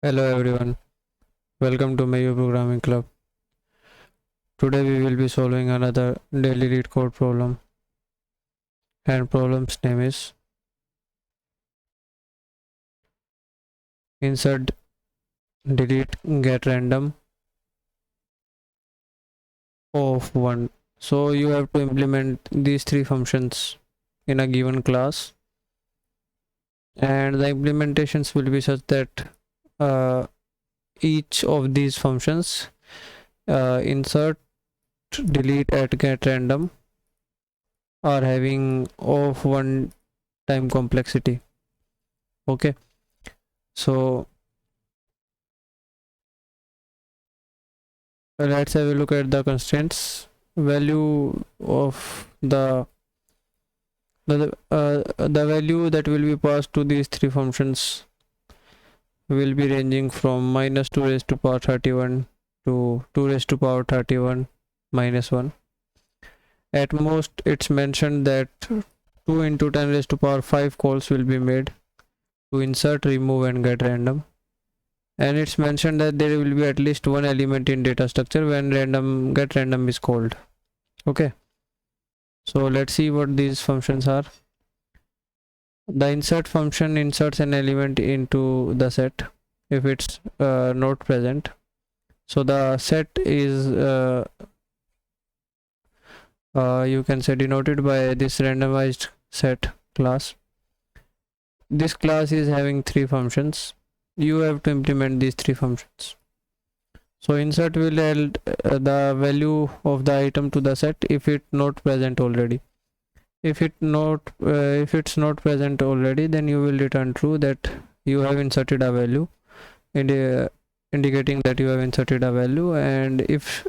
Hello everyone, welcome to Mayo Programming Club. Today we will be solving another daily Leetcode problem, and problem's name is insert delete get random of 1. So you have to implement these three functions in a given class, and the implementations will be such that each of these functions insert, delete, at get random are having of 1 time complexity. Okay, so let's have a look at the constraints. Value of the value that will be passed to these three functions will be ranging from minus 2 raised to power 31 to 2 raised to power 31 minus 1. At most, it's mentioned that 2 into 10 raised to power 5 calls will be made to insert, remove, and get random. And it's mentioned that there will be at least one element in data structure when get random is called. Okay, so let's see what these functions are. The insert function inserts an element into the set if it's not present. So the set is you can say denoted by this randomized set class. This class is having three functions. You have to implement these three functions. So insert will add the value of the item to the set if it's not present already. If it's not present already, then you will return true that you have inserted a value, indicating that you have inserted a value. And if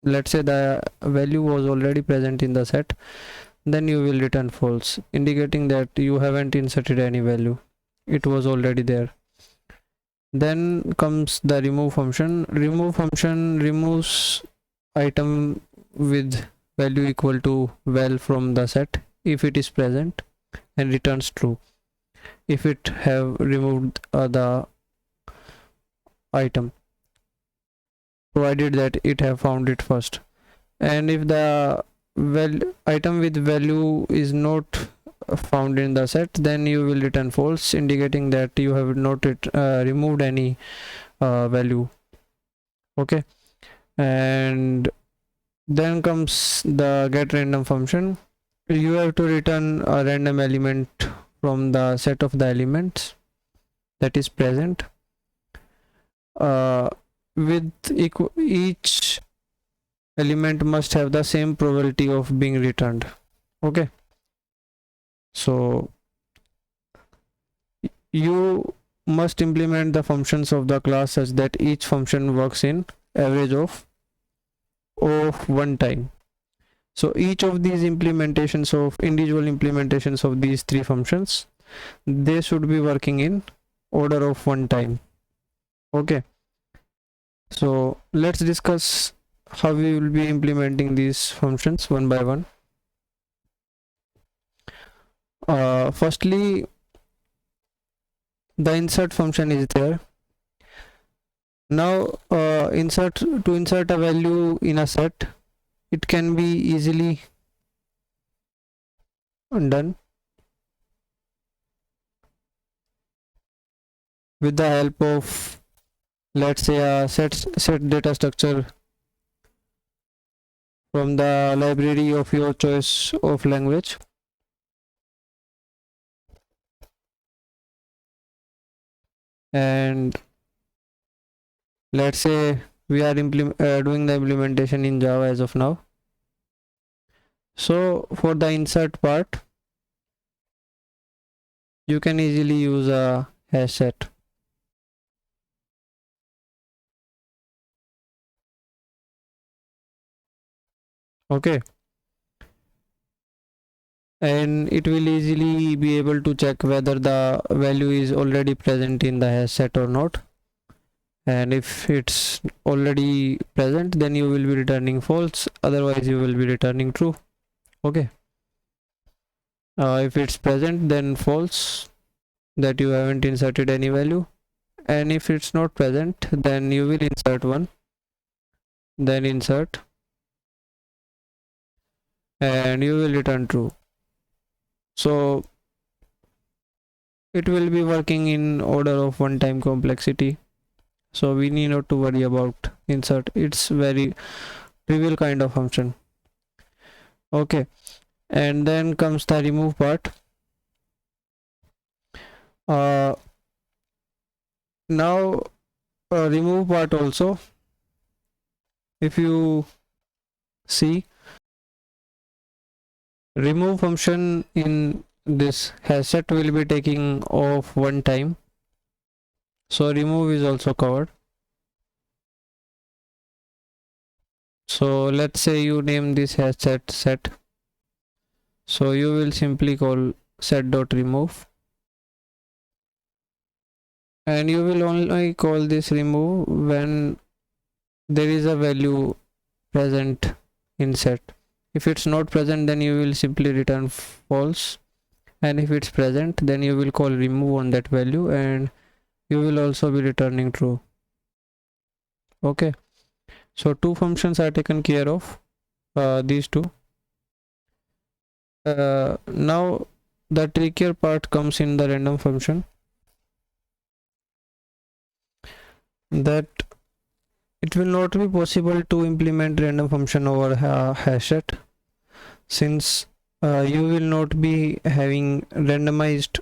let's say the value was already present in the set, then you will return false, indicating that you haven't inserted any value, it was already there. Then comes the remove function. Remove function removes item with value equal to val from the set if it is present, and returns true if it have removed the item, provided that it have found it first. And if the item with value is not found in the set, then you will return false, indicating that you have not removed any value. Okay, and then comes the get random function. You have to return a random element from the set of the elements that is present with each element must have the same probability of being returned. Okay, so you must implement the functions of the class such that each function works in average of 1 time. So each of these implementations of individual implementations of these three functions, they should be working in order of 1 time. Okay, so let's discuss how we will be implementing these functions one by one. Firstly, the insert function is there. Now to insert a value in a set, it can be easily done with the help of, let's say, a set data structure from the library of your choice of language. And let's say we are doing the implementation in Java as of now. So for the insert part, you can easily use a hash set. Okay, and it will easily be able to check whether the value is already present in the hash set or not. And if it's already present, then you will be returning false, otherwise you will be returning true. Okay, if it's present, then false, that you haven't inserted any value. and if it's not present, then you will insert one, then insert, and you will return true. So it will be working in order of one time complexity, so we need not to worry about insert. It's very trivial kind of function. Okay, and then comes the remove part. Now remove part also, if you see, remove function in this hash set will be taking off one time, so remove is also covered. So let's say you name this hash set, so you will simply call set.remove, and you will only call this remove when there is a value present in set. If it's not present, then you will simply return false, and if it's present, then you will call remove on that value, and you will also be returning true. Okay, so two functions are taken care of, these two. Now the trickier part comes in the random function, that it will not be possible to implement random function over hash set, since you will not be having randomized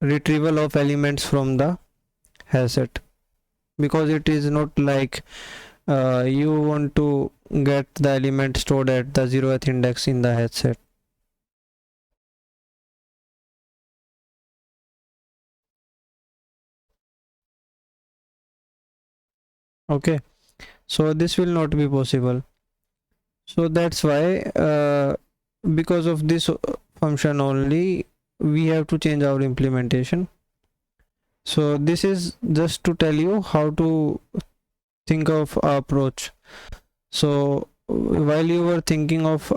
retrieval of elements from the hash set, because it is not like you want to get the element stored at the 0th index in the hash set. Okay, so this will not be possible. So that's why because of this function only, we have to change our implementation. So this is just to tell you how to think of approach. So while you were thinking of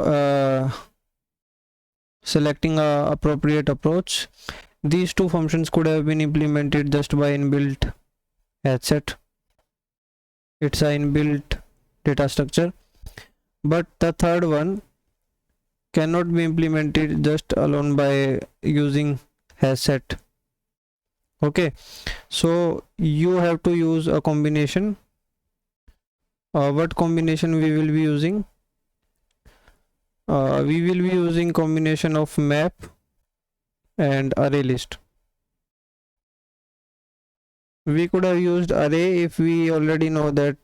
selecting a appropriate approach, these two functions could have been implemented just by inbuilt hash set. It's a inbuilt data structure, but the third one cannot be implemented just alone by using hash set. Okay, so you have to use a combination. What combination we will be using? We will be using combination of map and array list. We could have used array if we already know that.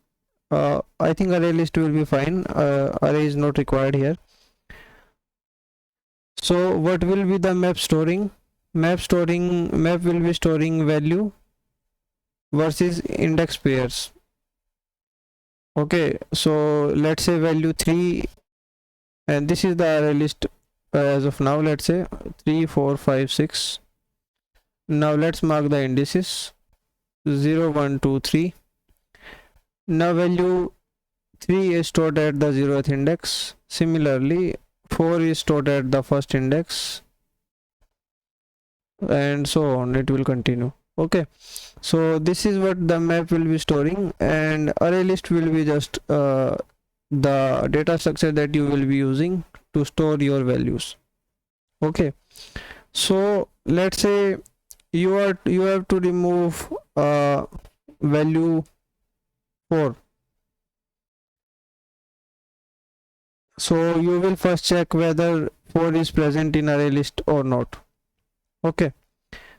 I think array list will be fine. Array is not required here. So what will be the map storing? Map will be storing value versus index pairs. Okay, so let's say value 3, and this is the array list as of now. Let's say 3, 4, 5, 6. Now let's mark the indices 0, 1, 2, 3. Now value 3 is stored at the 0th index. Similarly, 4 is stored at the first index, and so on. It will continue. Okay, so this is what the map will be storing, and array list will be just the data structure that you will be using to store your values. Okay, so let's say you have to remove value 4. So you will first check whether 4 is present in array list or not. Okay,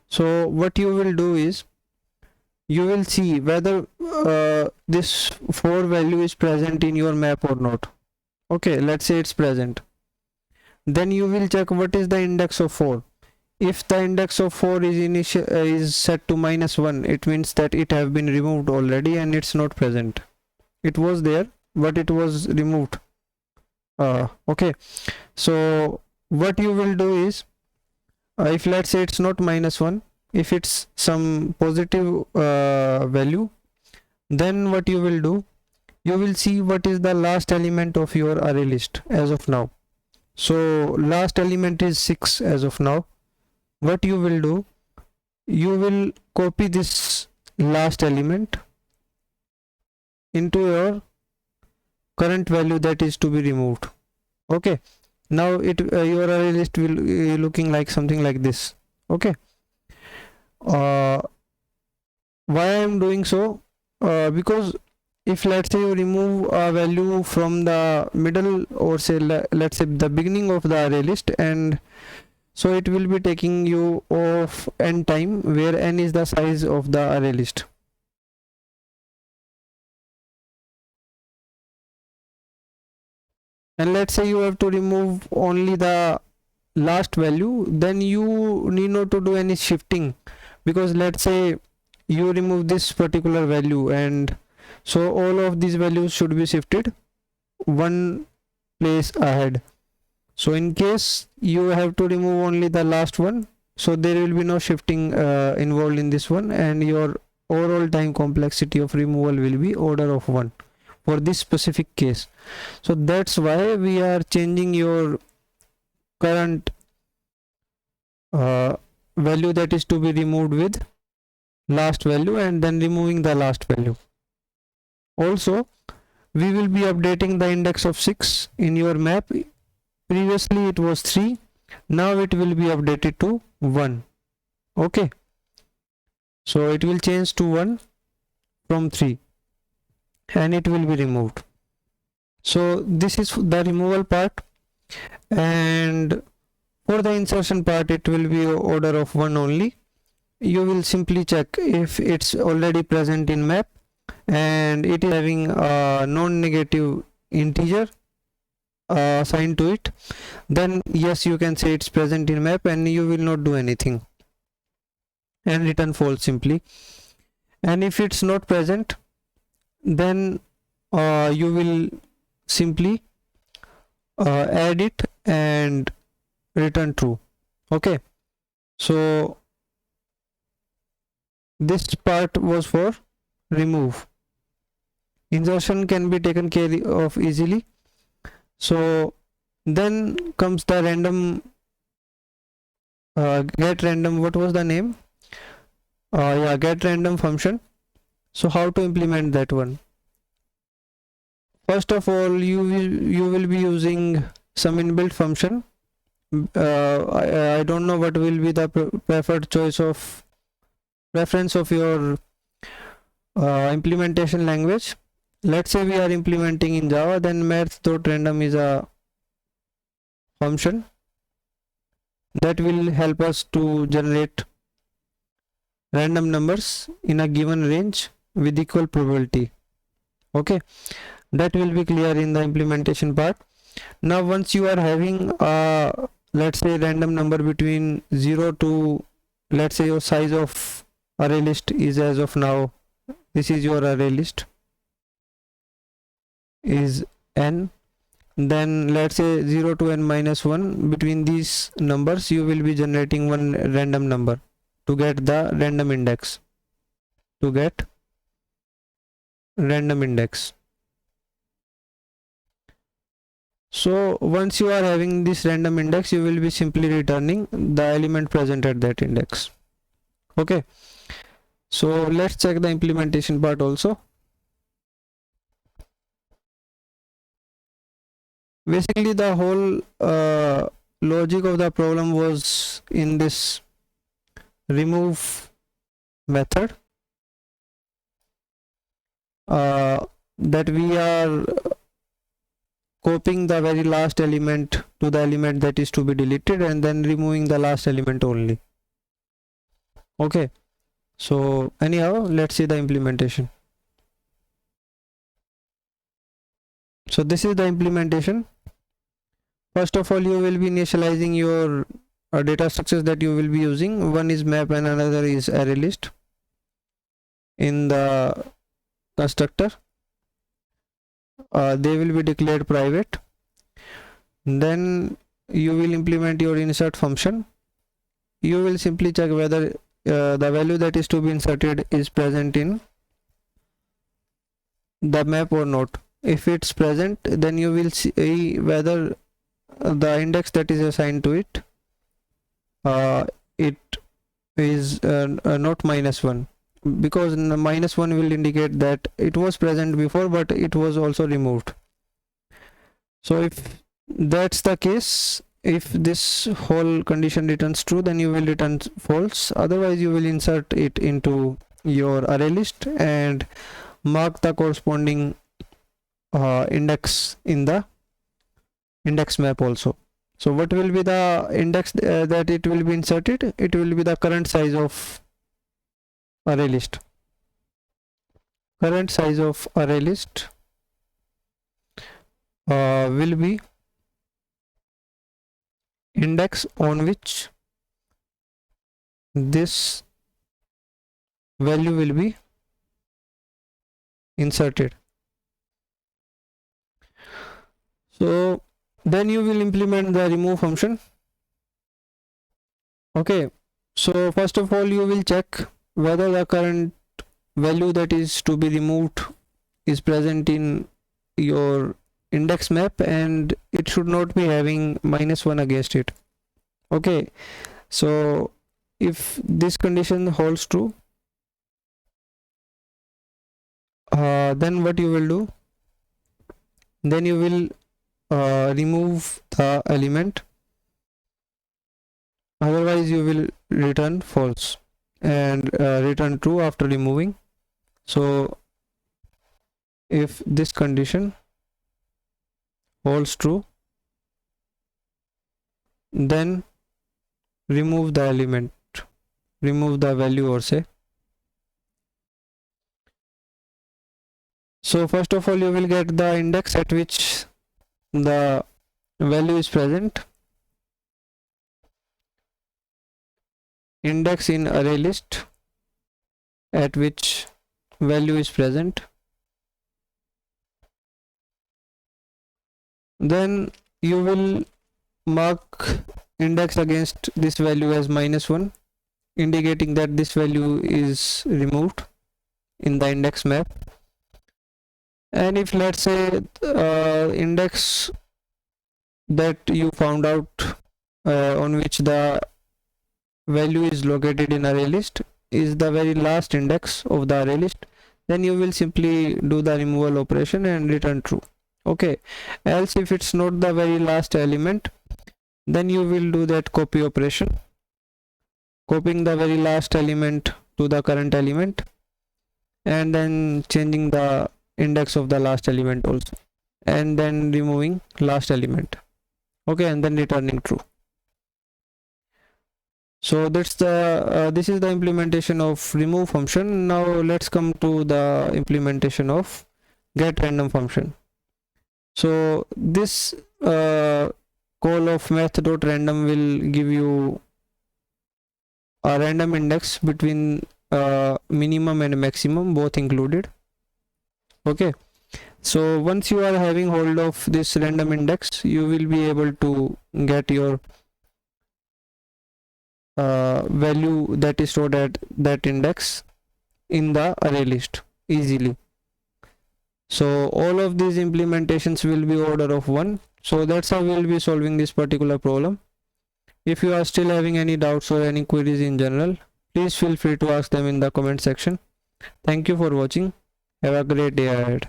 so what you will do is you will see whether this 4 value is present in your map or not. Okay, let's say it's present. Then you will check what is the index of 4. If the index of 4 is set to -1, it means that it have been removed already and it's not present. It was there, but it was removed. Okay, so what you will do is, if let's say it's not -1, if it's some positive value, then what you will do, you will see what is the last element of your array list as of now. So last element is 6 as of now. What you will do, you will copy this last element into your current value that is to be removed. Okay, now your array list will looking like something like this. Okay, why I am doing so? Because if let's say you remove a value from the middle, or say let's say the beginning of the array list, and so it will be taking you of n time, where n is the size of the array list. And let's say you have to remove only the last value, then you need not to do any shifting, because let's say you remove this particular value, and so all of these values should be shifted one place ahead. So in case you have to remove only the last one, so there will be no shifting involved in this one, and your overall time complexity of removal will be order of 1 for this specific case. So that's why we are changing your current value that is to be removed with last value, and then removing the last value. Also, we will be updating the index of 6 in your map. Previously it was 3, now it will be updated to 1. Okay, so it will change to 1 from 3, and it will be removed. So this is the removal part, and for the insertion part it will be order of 1 only. You will simply check if it's already present in map and it is having a non-negative integer assigned to it, then yes, you can say it's present in map, and you will not do anything and return false simply. And if it's not present, then you will simply add it and return true. Okay, so this part was for remove. Insertion can be taken care of easily. So then comes the random get random. What was the name? Yeah, get random function. So how to implement that one? First of all, you will be using some inbuilt function. I don't know what will be the preferred choice of preference of your implementation language. Let's say we are implementing in Java, then math.random is a function that will help us to generate random numbers in a given range with equal probability. Okay, that will be clear in the implementation part. Now once you are having a, let's say, random number between 0 to, let's say your size of array list is as of now, this is your array list is n, then let's say 0 to n minus 1, between these numbers you will be generating one random number to get the random index, So once you are having this random index, you will be simply returning the element present at that index. Okay, so let's check the implementation part also. Basically the whole logic of the problem was in this remove method, that we are copying the very last element to the element that is to be deleted, and then removing the last element only. Okay, so anyhow, let's see the implementation. So this is the implementation. First of all, you will be initializing your data structures that you will be using. One is map and another is array list in the constructor. They will be declared private. Then you will implement your insert function. You will simply check whether the value that is to be inserted is present in the map or not. If it's present, then you will see whether the index that is assigned to it, it is not -1, because -1 will indicate that it was present before but it was also removed. So if that's the case, if this whole condition returns true, then you will return false. Otherwise you will insert it into your array list and mark the corresponding index in the index map also. So what will be the index that it will be inserted? It will be the current size of array list. Current size of array list will be index on which this value will be inserted. So then you will implement the remove function. Okay, so first of all you will check whether the current value that is to be removed is present in your index map, and it should not be having -1 against it. Okay, so if this condition holds true, then what you will do, then you will remove the element, otherwise you will return false and return true after removing. So if this condition holds true, then remove the element, remove the value or say. So first of all you will get the index at which the value is present, index in array list at which value is present. Then you will mark index against this value as -1, indicating that this value is removed in the index map. And if let's say index that you found out on which the value is located in array list is the very last index of the array list, then you will simply do the removal operation and return true. Okay, else if it's not the very last element, then you will do that copy operation, copying the very last element to the current element and then changing the index of the last element also, and then removing last element. Okay, and then returning true. So that's the this is the implementation of remove function. Now let's come to the implementation of GetRandom function. So this call of math.random will give you a random index between minimum and maximum, both included. Okay, so once you are having hold of this random index, you will be able to get your value that is stored at that index in the array list easily. So all of these implementations will be order of 1. So that's how we will be solving this particular problem. If you are still having any doubts or any queries in general, please feel free to ask them in the comment section. Thank you for watching. Have a great day ahead.